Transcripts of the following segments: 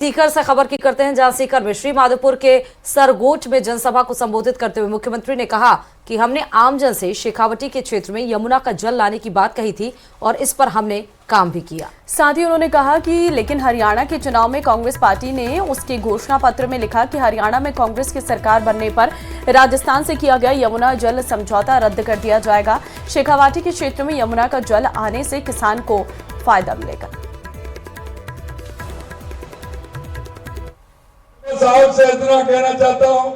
सीकर से खबर की करते हैं, जहां सीकर में श्री माधोपुर के सरगोट में जनसभा को संबोधित करते हुए मुख्यमंत्री ने कहा कि हमने आमजन से शेखावटी के क्षेत्र में यमुना का जल लाने की बात कही थी और इस पर हमने काम भी किया। साथ ही उन्होंने कहा कि लेकिन हरियाणा के चुनाव में कांग्रेस पार्टी ने उसके घोषणा पत्र में लिखा कि हरियाणा में कांग्रेस की सरकार बनने पर राजस्थान से किया गया यमुना जल समझौता रद्द कर दिया जाएगा। शेखावाटी के क्षेत्र में यमुना का जल आने से किसान को फायदा मिलेगा। साहब से इतना कहना चाहता हूं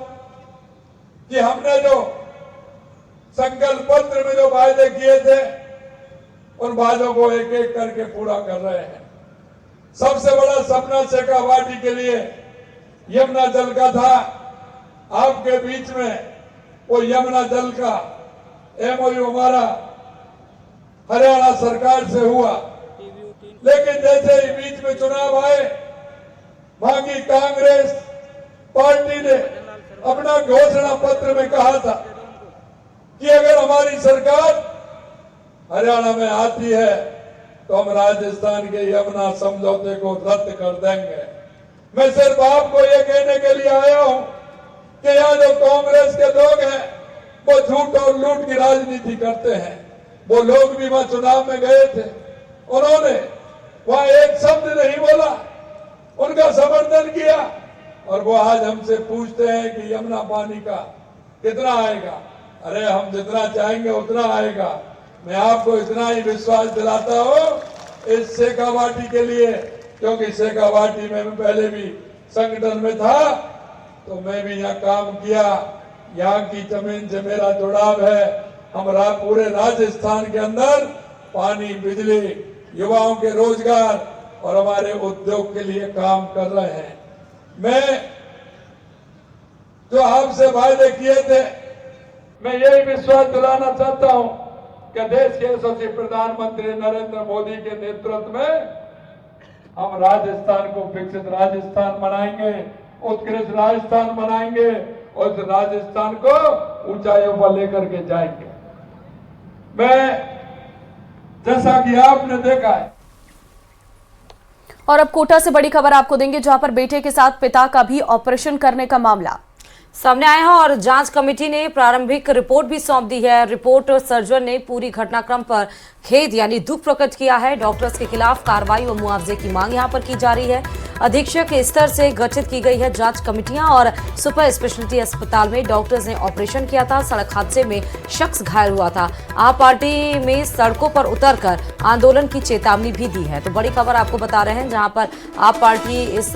कि हमने जो संकल्प पत्र में जो वायदे किए थे उन वादों को एक एक करके पूरा कर रहे हैं। सबसे बड़ा सपना शेखावाटी के लिए यमुना जल का था। आपके बीच में वो यमुना जल का एमओयू हमारा हरियाणा सरकार से हुआ, लेकिन जैसे ही बीच में चुनाव आए वहां की कांग्रेस पार्टी ने अपना घोषणा पत्र में कहा था कि अगर हमारी सरकार हरियाणा में आती है तो हम राजस्थान के यमुना समझौते को रद्द कर देंगे। मैं सिर्फ आपको ये कहने के लिए आया हूं कि यहाँ जो कांग्रेस के लोग हैं वो झूठ और लूट की राजनीति करते हैं। वो लोग भी वहां चुनाव में गए थे, उन्होंने वहां एक शब्द नहीं बोला, उनका समर्थन किया और वो आज हमसे पूछते हैं कि यमुना पानी का कितना आएगा। अरे हम जितना चाहेंगे उतना आएगा। मैं आपको इतना ही विश्वास दिलाता हूं इस शेखावाटी के लिए, क्योंकि शेखावाटी में मैं पहले भी संगठन में था तो मैं भी यहाँ काम किया। यहाँ की जमीन से मेरा जुड़ाव है। हम पूरे राजस्थान के अंदर पानी, बिजली, युवाओं के रोजगार और हमारे उद्योग के लिए काम कर रहे हैं। मैं जो आपसे वायदे किए थे, मैं यही विश्वास दिलाना चाहता हूं कि देश के यशस्वी प्रधानमंत्री नरेंद्र मोदी के नेतृत्व में हम राजस्थान को विकसित राजस्थान बनाएंगे, उत्कृष्ट राजस्थान बनाएंगे और उस राजस्थान को ऊंचाइयों पर लेकर के जाएंगे। मैं जैसा कि आपने देखा है। और अब कोटा से बड़ी खबर आपको देंगे, जहां पर बेटे के साथ पिता का भी ऑपरेशन करने का मामला सामने आया है और जांच कमेटी ने प्रारंभिक रिपोर्ट भी सौंप दी है। रिपोर्ट सर्जन ने पूरी घटनाक्रम पर खेद यानी दुख प्रकट किया है। डॉक्टर्स के खिलाफ कार्रवाई और मुआवजे की मांग यहां पर की जा रही है। अधीक्षक के स्तर से गठित की गई है जांच कमेटियां और सुपर स्पेशलिटी अस्पताल में डॉक्टर्स ने ऑपरेशन किया था। सड़क हादसे में शख्स घायल हुआ था। आप पार्टी में सड़कों पर उतरकर आंदोलन की चेतावनी भी दी है। तो बड़ी खबर आपको बता रहे हैं, जहां पर आप पार्टी इस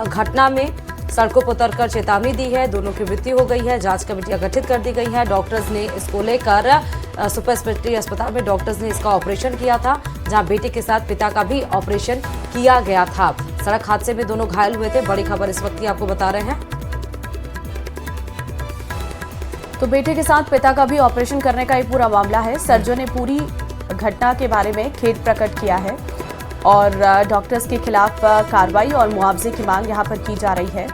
घटना में सड़कों पर उतरकर चेतावनी दी है। दोनों की मृत्यु हो गई है। जांच कमेटियां गठित कर दी गई है। डॉक्टर्स ने इसको लेकर सुपर स्पेशलिटी अस्पताल में डॉक्टर्स ने इसका ऑपरेशन किया था, जहां बेटे के साथ पिता का भी ऑपरेशन किया गया था। सड़क हादसे में दोनों घायल हुए थे। बड़ी खबर इस वक्त की आपको बता रहे हैं। तो बेटे के साथ पिता का भी ऑपरेशन करने का ये पूरा मामला है। सर्जन ने पूरी घटना के बारे में खेद प्रकट किया है और डॉक्टर्स के खिलाफ कार्रवाई और मुआवजे की मांग यहां पर की जा रही है।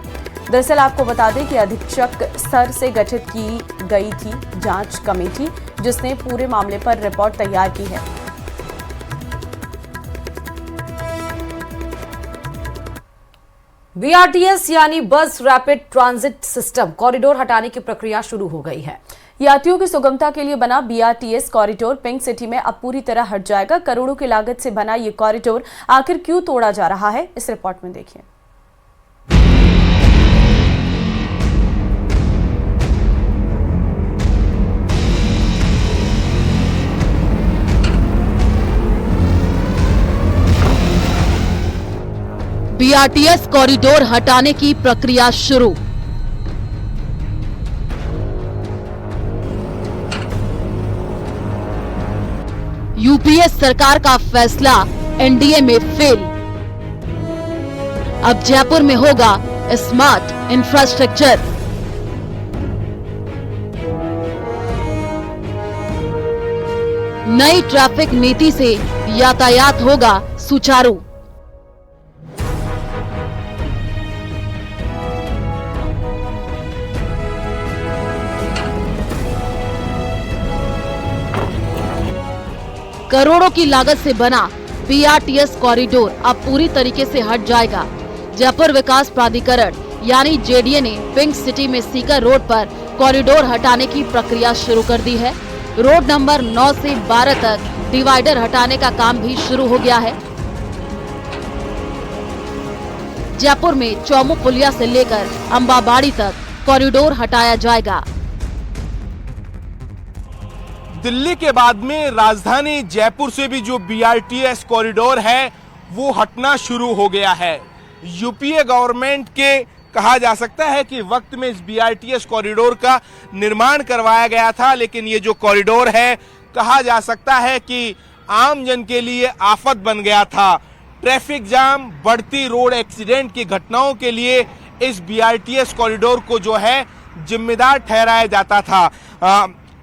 दरअसल आपको बता दें कि अधीक्षक स्तर से गठित की गई थी जांच कमेटी, जिसने पूरे मामले पर रिपोर्ट तैयार की है। बीआरटीएस यानी बस रैपिड ट्रांजिट सिस्टम कॉरिडोर हटाने की प्रक्रिया शुरू हो गई है। यात्रियों की सुगमता के लिए बना बीआरटीएस कॉरिडोर पिंक सिटी में अब पूरी तरह हट जाएगा। करोड़ों की लागत से बना ये कॉरिडोर आखिर क्यों तोड़ा जा रहा है, इस रिपोर्ट में देखिए। बीआरटीएस कॉरिडोर हटाने की प्रक्रिया शुरू। यूपीए सरकार का फैसला एनडीए में फेल। अब जयपुर में होगा स्मार्ट इंफ्रास्ट्रक्चर। नई ट्रैफिक नीति से यातायात होगा सुचारू। करोड़ों की लागत से बना बीआरटीएस कॉरिडोर अब पूरी तरीके से हट जाएगा। जयपुर विकास प्राधिकरण यानी जेडीए ने पिंक सिटी में सीकर रोड पर कॉरिडोर हटाने की प्रक्रिया शुरू कर दी है। रोड नंबर 9 से 12 तक डिवाइडर हटाने का काम भी शुरू हो गया है। जयपुर में चौमुख पुलिया से लेकर अंबाबाड़ी तक कॉरिडोर हटाया जाएगा। दिल्ली के बाद में राजधानी जयपुर से भी जो बीआरटीएस कॉरिडोर है वो हटना शुरू हो गया है। यूपीए गवर्नमेंट के कहा जा सकता है कि वक्त में इस बीआरटीएस कॉरिडोर का निर्माण करवाया गया था, लेकिन ये जो कॉरिडोर है कहा जा सकता है कि आम जन के लिए आफत बन गया था। ट्रैफिक जाम, बढ़ती रोड एक्सीडेंट की घटनाओं के लिए इस बीआरटीएस कॉरिडोर को जो है जिम्मेदार ठहराया जाता था।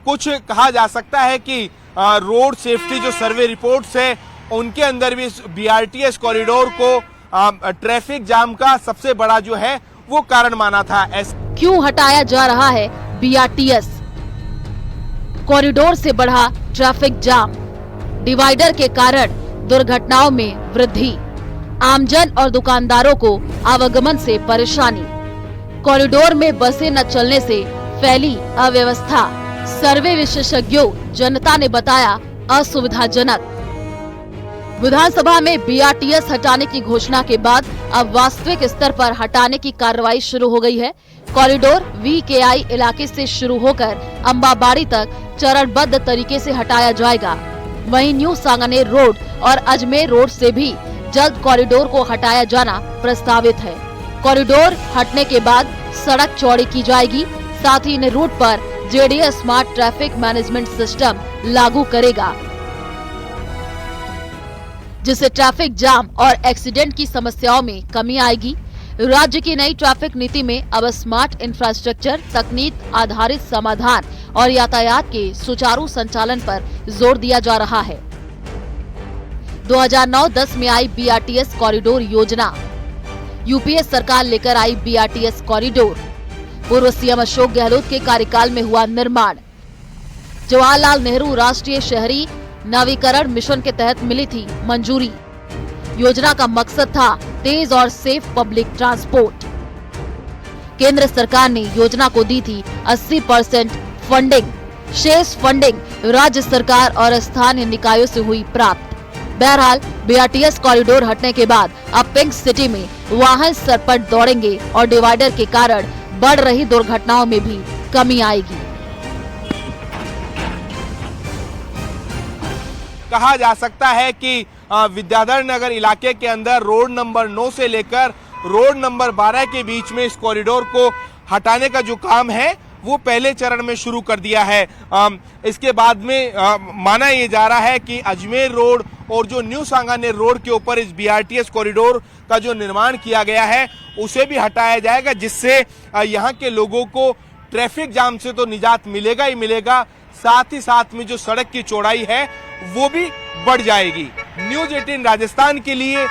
कुछ कहा जा सकता है कि रोड सेफ्टी जो सर्वे रिपोर्ट्स है उनके अंदर भी इस बीआरटीएस कॉरिडोर को ट्रैफिक जाम का सबसे बड़ा जो है वो कारण माना था। क्यों हटाया जा रहा है बीआरटीएस? कॉरिडोर से बढ़ा ट्रैफिक जाम, डिवाइडर के कारण दुर्घटनाओं में वृद्धि, आमजन और दुकानदारों को आवागमन से परेशानी, कॉरिडोर में बसें न चलने से फैली अव्यवस्था। सर्वे विशेषज्ञों जनता ने बताया असुविधाजनक। विधानसभा में बीआरटीएस हटाने की घोषणा के बाद अब वास्तविक स्तर पर हटाने की कार्रवाई शुरू हो गई है। कॉरिडोर वीकेआई इलाके से शुरू होकर अंबाबाड़ी तक चरणबद्ध तरीके से हटाया जाएगा। वहीं न्यू सांगानेर रोड और अजमेर रोड से भी जल्द कॉरिडोर को हटाया जाना प्रस्तावित है। कॉरिडोर हटने के बाद सड़क चौड़ी की जाएगी। साथ ही इन रूट पर JDA smart traffic management system लागू करेगा, जिससे ट्रैफिक जाम और एक्सीडेंट की समस्याओं में कमी आएगी। राज्य की नई ट्रैफिक नीति में अब स्मार्ट इंफ्रास्ट्रक्चर, तकनीक आधारित समाधान और यातायात के सुचारू संचालन पर जोर दिया जा रहा है। 2009-10 में आई बीआरटीएस कॉरिडोर योजना, यूपीए सरकार लेकर आई बीआरटीएस कॉरिडोर। पूर्व सीएम अशोक गहलोत के कार्यकाल में हुआ निर्माण। जवाहरलाल नेहरू राष्ट्रीय शहरी नवीकरण मिशन के तहत मिली थी मंजूरी। योजना का मकसद था तेज और सेफ पब्लिक ट्रांसपोर्ट। केंद्र सरकार ने योजना को दी थी 80% फंडिंग। शेष फंडिंग राज्य सरकार और स्थानीय निकायों से हुई प्राप्त। बहरहाल बीआरटीएस कॉरिडोर हटने के बाद अब पिंक सिटी में वाहन सरपट दौड़ेंगे और डिवाइडर के कारण बढ़ रही दुर्घटनाओं में भी कमी आएगी। कहा जा सकता है कि विद्याधर नगर इलाके के अंदर रोड नंबर 9 से लेकर रोड नंबर 12 के बीच में इस कॉरिडोर को हटाने का जो काम है वो पहले चरण में शुरू कर दिया है। इसके बाद में माना ये जा रहा है कि अजमेर रोड और जो न्यू सांगानेर रोड के ऊपर इस बीआरटीएस कॉरिडोर का जो निर्माण किया गया है उसे भी हटाया जाएगा, जिससे यहाँ के लोगों को ट्रैफिक जाम से तो निजात मिलेगा ही मिलेगा, साथ ही साथ में जो सड़क की चौड़ाई है वो भी बढ़ जाएगी। न्यूज 18 राजस्थान के लिए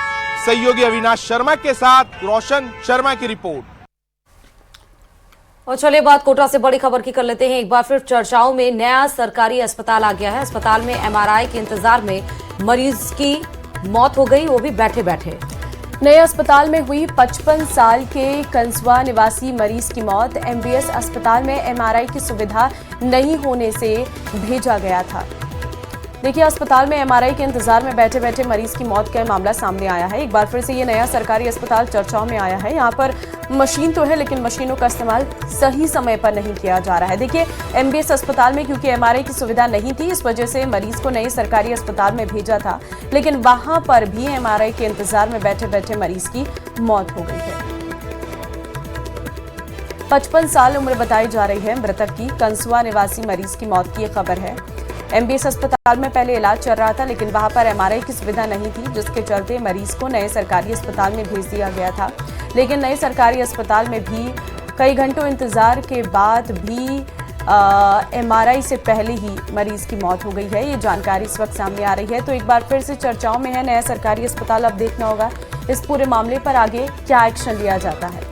सहयोगी अविनाश शर्मा के साथ रोशन शर्मा की रिपोर्ट। और चलिए बात कोटा से बड़ी खबर की कर लेते हैं। एक बार फिर चर्चाओं में नया सरकारी अस्पताल आ गया है। अस्पताल में एमआरआई के इंतजार में मरीज की मौत हो गई, वो भी बैठे बैठे। नए अस्पताल में हुई 55 साल के कंसवा निवासी मरीज की मौत। एमबीएस अस्पताल में एमआरआई की सुविधा नहीं होने से भेजा गया था। देखिए, अस्पताल में एमआरआई के इंतजार में बैठे बैठे मरीज की मौत का मामला सामने आया है। एक बार फिर से ये नया सरकारी अस्पताल चर्चाओं में आया है। यहाँ पर मशीन तो है, लेकिन मशीनों का इस्तेमाल सही समय पर नहीं किया जा रहा है। देखिए, एमबीएस अस्पताल में क्योंकि एमआरआई की सुविधा नहीं थी, इस वजह से मरीज को नए सरकारी अस्पताल में भेजा था, लेकिन वहां पर भी एमआरआई के इंतजार में बैठे बैठे मरीज की मौत हो गई है। 55 साल उम्र बताई जा रही है मृतक की। कंसवा निवासी मरीज की मौत की खबर है। एमबीएस अस्पताल में पहले इलाज चल रहा था, लेकिन वहां पर एमआरआई की सुविधा नहीं थी, जिसके चलते मरीज को नए सरकारी अस्पताल में भेज दिया गया था। लेकिन नए सरकारी अस्पताल में भी कई घंटों इंतजार के बाद भी एमआरआई से पहले ही मरीज की मौत हो गई है। ये जानकारी इस वक्त सामने आ रही है। तो एक बार फिर से चर्चाओं में है नया सरकारी अस्पताल। अब देखना होगा इस पूरे मामले पर आगे क्या एक्शन लिया जाता है।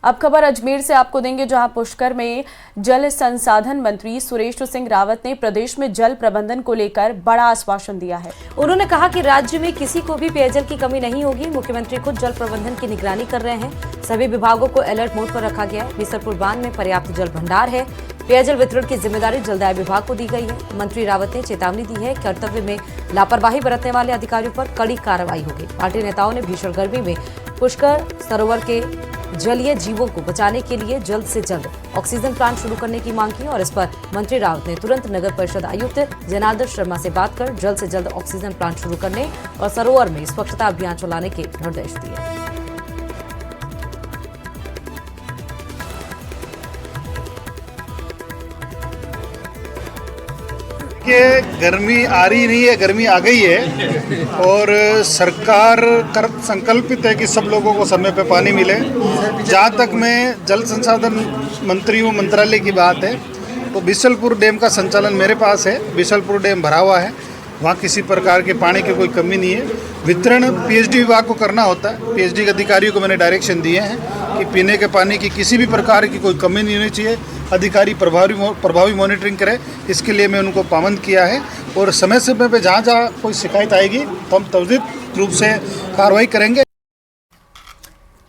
अब खबर अजमेर से आपको देंगे, जहां पुष्कर में जल संसाधन मंत्री सुरेश सिंह रावत ने प्रदेश में जल प्रबंधन को लेकर बड़ा आश्वासन दिया है। उन्होंने कहा कि राज्य में किसी को भी पेयजल की कमी नहीं होगी। मुख्यमंत्री खुद जल प्रबंधन की निगरानी कर रहे हैं। सभी विभागों को अलर्ट मोड पर रखा गया है। बीसलपुर बांध में पर्याप्त जल भंडार है। पेयजल वितरण की जिम्मेदारी जलदाय विभाग को दी गई है। मंत्री रावत ने चेतावनी दी है, कर्तव्य में लापरवाही बरतने वाले अधिकारियों पर कड़ी कार्रवाई होगी। पार्टी नेताओं ने भीषण गर्मी में पुष्कर सरोवर के जलीय जीवों को बचाने के लिए जल्द से जल्द ऑक्सीजन प्लांट शुरू करने की मांग की और इस पर मंत्री रावत ने तुरंत नगर परिषद आयुक्त जनार्दन शर्मा से बात कर जल्द से जल्द ऑक्सीजन प्लांट शुरू करने और सरोवर में स्वच्छता अभियान चलाने के निर्देश दिए। कि गर्मी आ रही नहीं है, गर्मी आ गई है और सरकार संकल्पित है कि सब लोगों को समय पे पानी मिले। जहाँ तक मैं जल संसाधन मंत्री हूँ, मंत्रालय की बात है, तो बिशलपुर डैम का संचालन मेरे पास है। बिशलपुर डैम भरा हुआ है, वहाँ किसी प्रकार के पानी की कोई कमी नहीं है। वितरण पीएचडी विभाग को करना होता है। पीएचडी के अधिकारियों को मैंने डायरेक्शन दिए हैं कि पीने के पानी की किसी भी प्रकार की कोई कमी नहीं होनी चाहिए। अधिकारी प्रभावी मॉनिटरिंग करें, इसके लिए मैं उनको पाबंद किया है और समय समय पे जहाँ जहाँ कोई शिकायत आएगी तो हम त्वरित रूप से कार्रवाई करेंगे।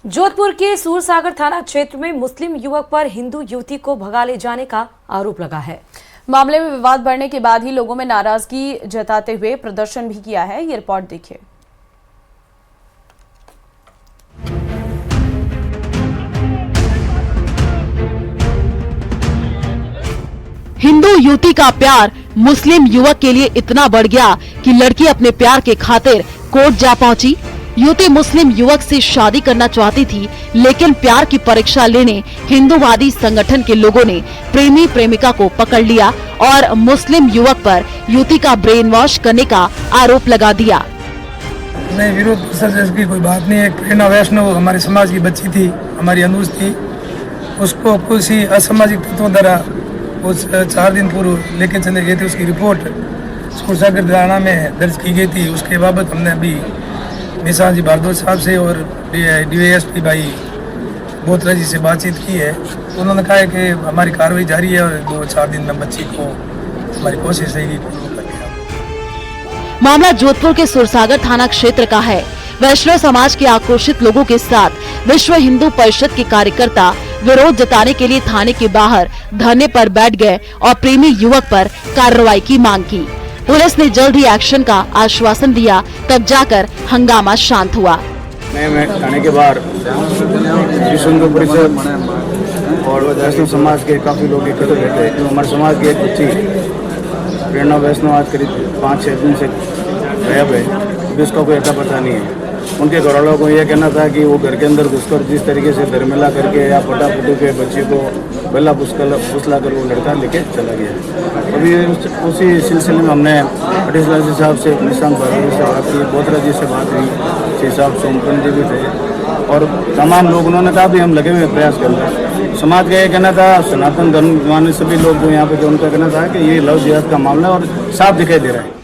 जोधपुर के सूरसागर थाना क्षेत्र में मुस्लिम युवक पर हिंदू युवती को भगा ले जाने का आरोप लगा है। मामले में विवाद बढ़ने के बाद ही लोगों में नाराजगी जताते हुए प्रदर्शन भी किया है। ये रिपोर्ट देखिए। हिंदू युवती का प्यार मुस्लिम युवक के लिए इतना बढ़ गया कि लड़की अपने प्यार के खातिर कोर्ट जा पहुंची। युवती मुस्लिम युवक से शादी करना चाहती थी, लेकिन प्यार की परीक्षा लेने हिंदूवादी संगठन के लोगों ने प्रेमी प्रेमिका को पकड़ लिया और मुस्लिम युवक पर युवती का ब्रेन वॉश करने का आरोप लगा दिया। नहीं, विरोध सर की कोई बात नहीं है। प्रेरणा वैष्णव हमारे समाज की बच्ची थी, हमारी अनुज थी। उसको कुछ ही असामाजिक तत्वों द्वारा उस 4 दिन पूर्व लेके चले गए थे। उसकी रिपोर्ट सूरसागर थाना में दर्ज की गई थी। उसके बाबत हमने अभी निशान जी भारद्वाज साहब से और डीवाईएसपी भाई बोतरा जी से बातचीत की है। उन्होंने कहा है कि हमारी कार्रवाई जारी है और 2-4 दिन में बच्ची को हमारी कोशिश रहेगी। मामला जोधपुर के सूरसागर थाना क्षेत्र का है। वैष्णव समाज के आक्रोशित लोगों के साथ विश्व हिंदू परिषद के कार्यकर्ता विरोध जताने के लिए थाने के बाहर धरने पर बैठ गए और प्रेमी युवक पर कार्रवाई की मांग की। पुलिस ने जल्द ही एक्शन का आश्वासन दिया, तब जाकर हंगामा शांत हुआ। मैं थाने के बाहर विश्व हिंदू परिषद और वैष्णव समाज के काफी लोग इकट्ठे हुए थे। तो हमारे समाज की एक बच्ची प्रेरणा वैष्णव आज करीब 5-6 दिन से गायब है। अभी उसका कोई अता पता नहीं है। उनके घर वालों को यह कहना था कि वो घर के अंदर घुसकर जिस तरीके से धर्मेला करके या पटापटू के बच्चे को बल्ला फुसला कर वो लड़का लेके चला गया। अभी उसी सिलसिले में हमने एडिशनल जी साहब से, निशान भारद्वाज से बात की, बोतरा जी से बात हुई, जी साहब सोमपन जी भी थे और तमाम लोग। उन्होंने कहा भी हम लगे हुए प्रयास कर रहे हैं। समाज का ये कहना था, सनातन धर्म माने सभी लोग जो यहाँ पे जो उनका कहना था कि ये लव जिहाद का मामला और साफ दिखाई दे रहा है।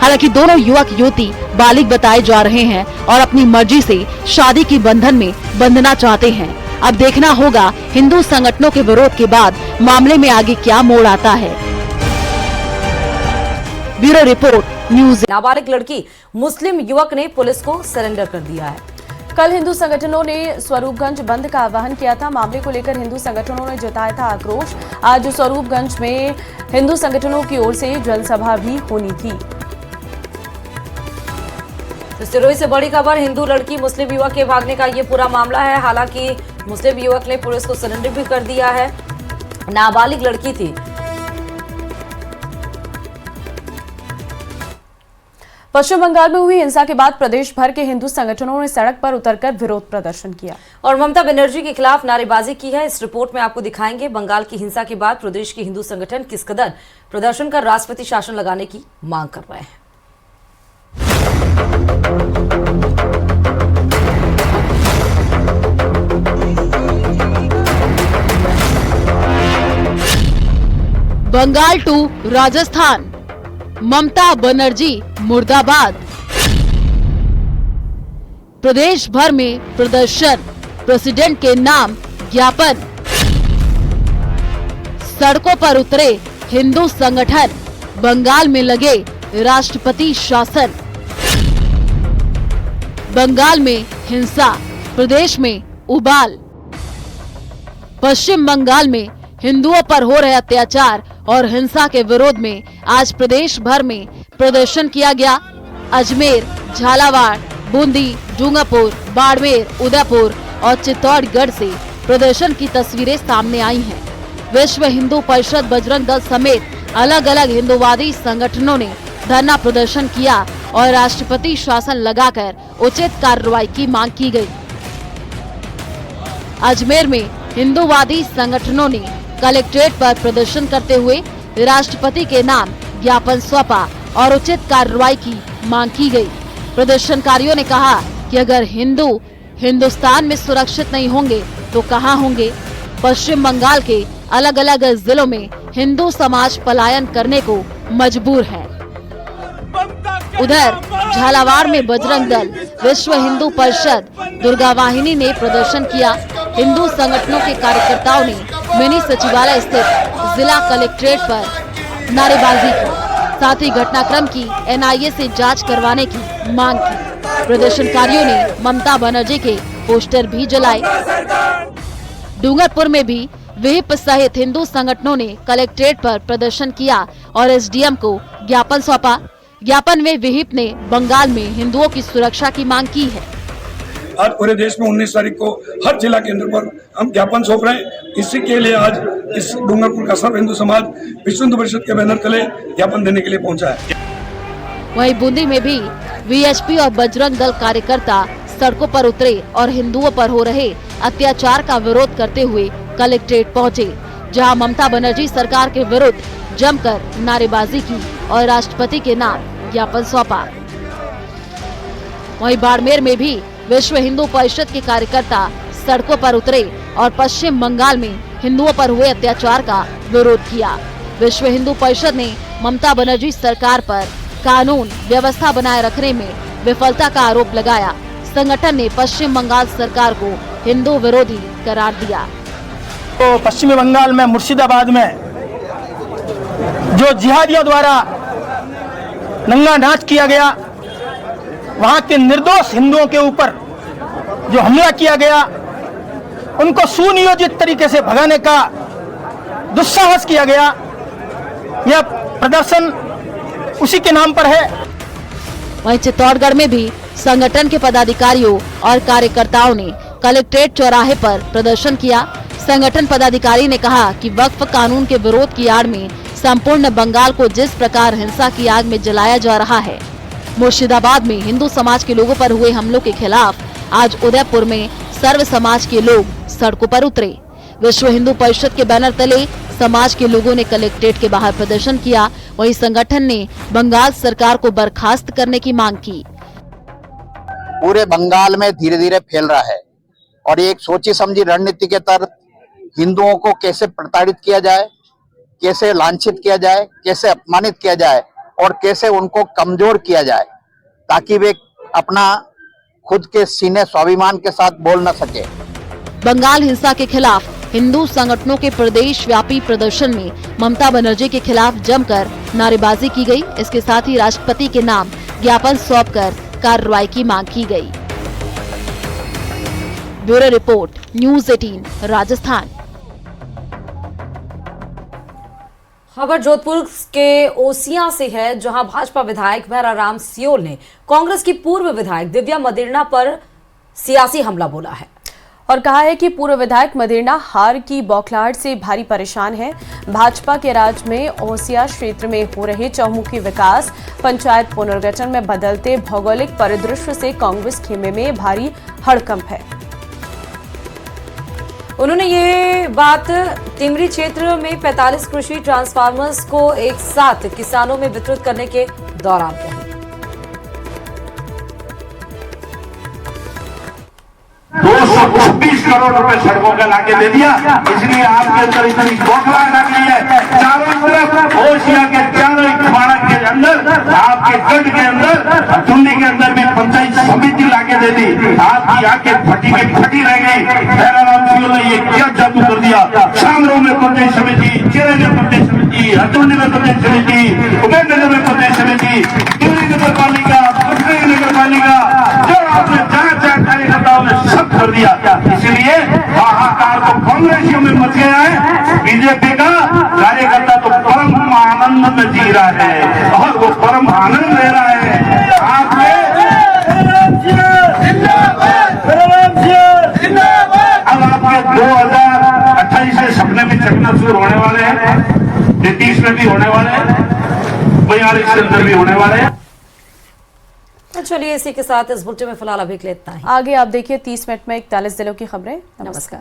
हालांकि दोनों युवक युवती बालिग बताए जा रहे हैं और अपनी मर्जी से शादी की बंधन में बंधना चाहते हैं। अब देखना होगा हिंदू संगठनों के विरोध के बाद मामले में आगे क्या मोड़ आता है। Bureau report news. नाबालिग लड़की मुस्लिम युवक ने पुलिस को सरेंडर कर दिया है। कल हिंदू संगठनों ने स्वरूपगंज बंद का आह्वान किया था। मामले को लेकर हिंदू संगठनों ने जताया था आक्रोश। आज स्वरूपगंज में हिंदू संगठनों की ओर से जनसभा भी होनी थी। सिरोही से बड़ी खबर, हिंदू लड़की मुस्लिम युवक के भागने का ये पूरा मामला है। हालांकि मुस्लिम युवक ने पुलिस को सरेंडर भी कर दिया है। नाबालिग लड़की थी। पश्चिम बंगाल में हुई हिंसा के बाद प्रदेश भर के हिंदू संगठनों ने सड़क पर उतरकर विरोध प्रदर्शन किया और ममता बनर्जी के खिलाफ नारेबाजी की है। इस रिपोर्ट में आपको दिखाएंगे बंगाल की हिंसा के बाद प्रदेश के हिंदू संगठन किस कदर प्रदर्शन कर राष्ट्रपति शासन लगाने की मांग कर रहे हैं। बंगाल टू राजस्थान, ममता बनर्जी मुर्दाबाद। प्रदेश भर में प्रदर्शन, प्रेसिडेंट के नाम ज्ञापन। सड़कों पर उतरे हिंदू संगठन, बंगाल में लगे राष्ट्रपति शासन। बंगाल में हिंसा, प्रदेश में उबाल। पश्चिम बंगाल में हिंदुओं पर हो रहे अत्याचार और हिंसा के विरोध में आज प्रदेश भर में प्रदर्शन किया गया। अजमेर, झालावाड़, बूंदी, डूंगरपुर, बाड़मेर, उदयपुर और चित्तौड़गढ़ से प्रदर्शन की तस्वीरें सामने आई हैं। विश्व हिंदू परिषद, बजरंग दल समेत अलग अलग हिंदुवादी संगठनों ने धरना प्रदर्शन किया और राष्ट्रपति शासन लगाकर उचित कार्रवाई की मांग की गई। अजमेर में हिंदुवादी संगठनों ने कलेक्ट्रेट पर प्रदर्शन करते हुए राष्ट्रपति के नाम ज्ञापन सौंपा और उचित कार्रवाई की मांग की गई। प्रदर्शनकारियों ने कहा कि अगर हिंदू हिंदुस्तान में सुरक्षित नहीं होंगे तो कहां होंगे। पश्चिम बंगाल के अलग अलग जिलों में हिंदू समाज पलायन करने को मजबूर है। उधर झालावाड़ में बजरंग दल, विश्व हिंदू परिषद, दुर्गा वाहिनी ने प्रदर्शन किया। हिंदू संगठनों के कार्यकर्ताओं ने मिनी सचिवालय स्थित जिला कलेक्ट्रेट पर नारेबाजी की, साथ ही घटनाक्रम की एनआईए से जांच करवाने की मांग की। प्रदर्शनकारियों ने ममता बनर्जी के पोस्टर भी जलाए। डूंगरपुर में भी विहिप सहित हिंदू संगठनों ने कलेक्ट्रेट पर प्रदर्शन किया और एसडीएम को ज्ञापन सौंपा। ज्ञापन में विहिप ने बंगाल में हिंदुओं की सुरक्षा की मांग की है। आज पूरे देश में 19 तारीख को हर जिला केंद्र पर हम ज्ञापन सौंप रहे हैं। इसी के लिए आज इस डूंगरपुर का सर्व हिंदू समाज विश्व हिंदू परिषद के बैनर तले ज्ञापन देने के लिए पहुंचा है। वहीं बूंदी में भी वीएचपी और बजरंग दल कार्यकर्ता सड़कों पर उतरे और हिंदुओं पर हो रहे अत्याचार का विरोध करते हुए कलेक्ट्रेट पहुंचे, जहां ममता बनर्जी सरकार के विरुद्ध जमकर नारेबाजी की और राष्ट्रपति के नाम ज्ञापन सौंपा। वहीं बाड़मेर में भी विश्व हिंदू परिषद के कार्यकर्ता सड़कों पर उतरे और पश्चिम बंगाल में हिंदुओं पर हुए अत्याचार का विरोध किया। विश्व हिंदू परिषद ने ममता बनर्जी सरकार पर कानून व्यवस्था बनाए रखने में विफलता का आरोप लगाया। संगठन ने पश्चिम बंगाल सरकार को हिंदू विरोधी करार दिया। तो पश्चिमी बंगाल में मुर्शिदाबाद में जो जिहादियों द्वारा नंगा नाच किया गया, वहां के निर्दोष हिंदुओं के ऊपर जो हमला किया गया, उनको सुनियोजित तरीके से भगाने का दुस्साहस किया गया। यह प्रदर्शन उसी के नाम पर है। वहीं चित्तौड़गढ़ में भी संगठन के पदाधिकारियों और कार्यकर्ताओं ने कलेक्ट्रेट चौराहे पर प्रदर्शन किया। संगठन पदाधिकारी ने कहा कि वक्फ कानून के विरोध की आड़ में संपूर्ण बंगाल को जिस प्रकार हिंसा की आग में जलाया जा रहा है, मुर्शिदाबाद में हिंदू समाज के लोगों पर हुए हमलों के खिलाफ आज उदयपुर में सर्व समाज के लोग सड़कों पर उतरे। विश्व हिंदू परिषद के बैनर तले समाज के लोगों ने कलेक्ट्रेट के बाहर प्रदर्शन किया। वहीं संगठन ने बंगाल सरकार को बर्खास्त करने की मांग की। पूरे बंगाल में धीरे धीरे फैल रहा है और एक सोची समझी रणनीति के तहत हिंदुओं को कैसे प्रताड़ित किया जाए, कैसे लांछित किया जाए, कैसे अपमानित किया जाए और कैसे उनको कमजोर किया जाए, ताकि वे अपना खुद के सीने स्वाभिमान के साथ बोल न सके। बंगाल हिंसा के खिलाफ हिंदू संगठनों के प्रदेश व्यापी प्रदर्शन में ममता बनर्जी के खिलाफ जमकर नारेबाजी की गई। इसके साथ ही राष्ट्रपति के नाम ज्ञापन सौंपकर कार्रवाई की मांग की गई। Bureau report, news 18 Rajasthan. खबर जोधपुर के ओसियां से है, जहां भाजपा विधायक भैराराम सियोल ने कांग्रेस की पूर्व विधायक दिव्या मदेरणा पर सियासी हमला बोला है और कहा है कि पूर्व विधायक मदेरणा हार की बौखलाहट से भारी परेशान है। भाजपा के राज में ओसिया क्षेत्र में हो रहे चहुमुखी विकास, पंचायत पुनर्गठन में बदलते भौगोलिक परिदृश्य से कांग्रेस खेमे में भारी हड़कंप है। उन्होंने ये बात टिमरी क्षेत्र में 45 कृषि ट्रांसफार्मर्स को एक साथ किसानों में वितरित करने के दौरान कही। 200 26 करोड़ रुपए सड़कों का लाके दे दिया। इसलिए आपके अंदर इतनी बौखलाहट आ गई है। चारों तरफ ओशिया के चारों खबाड़ा के अंदर, आपके गढ़ के अंदर, टुंडी के अंदर भी पंचायत समिति लाके दे दी। आपकी आंखें फटी की फटी रह गई। भैराराम सिंह ने ये क्या जादू कर दिया। शामरों में पंचायत समिति, चेरे में पंचायत समिति, हथुंडी में पंचायत समिति, उमेदनगर में पंचायत समिति, दिल्ली नगर पालिका, पटना नगर पालिका, जो आपने जहाँ कार्यकर्ताओं ने सब कर दिया। इसलिए हाहाकार तो कांग्रेसियों में मच गया है। बीजेपी का कार्यकर्ता तो परम आनंद में जी रहा है और वो परम आनंद ले रहा है। आपके अब आपके 2028 से सपने भी चकना शुरू होने वाले हैं, 30 में भी होने वाले हैं, 42 के अंदर भी होने वाले हैं। तो चलिए इसी के साथ इस बुलेटिन में फिलहाल अभी के लिए इतना ही। आगे आप देखिए 30 मिनट में 41 जिलों की खबरें। नमस्कार।